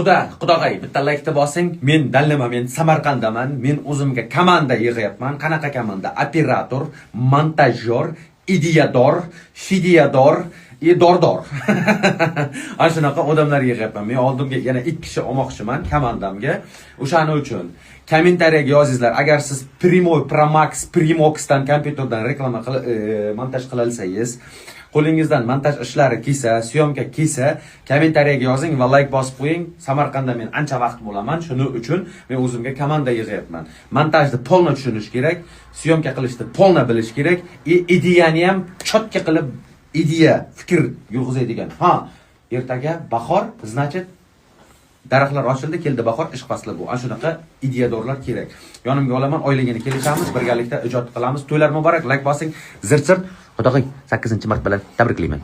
Qudog'ay, bitta laykni bosing. Men Dallima, men Samarqandaman. Men o'zimga komanda yig'yapman. Qanaqa komanda? Operator, montajyor, ideyador, fideyador, dordor. Ana shunaqa odamlar yig'yapman. Men oldimga yana 2 kishi olmoqchiman komandamga. O'shaning uchun kommentariyaga yozingizlar. Agar siz Primo Pro Max, Primoxdan kompyuterdan reklama montaj qila olsangiz, qo'lingizdan montaj ishlari kelsa, syomka kelsa, kommentariyaga yozing va like bosib qo'ying. Samarqandda men ancha vaqt bo'laman, shuning uchun men o'zimga komanda yig'yapman. Montajni polna tushunish kerak, syomka qilishni polna bilish kerak, ideyani ham chotka qilib ideya, fikr yurg'izadigan. Ha, ertaga bahor, значит daraxtlar ochildi, keldi bahor, ish fasli bu. Ana shunaqa ideyadorlar kerak. Yonimga olaman, oyligini kelishamiz, birgalikda ijod qilamiz. To'ylar muborak, like bosing, zir-zir. Xudoqing 8-mart bilan tabriklayman.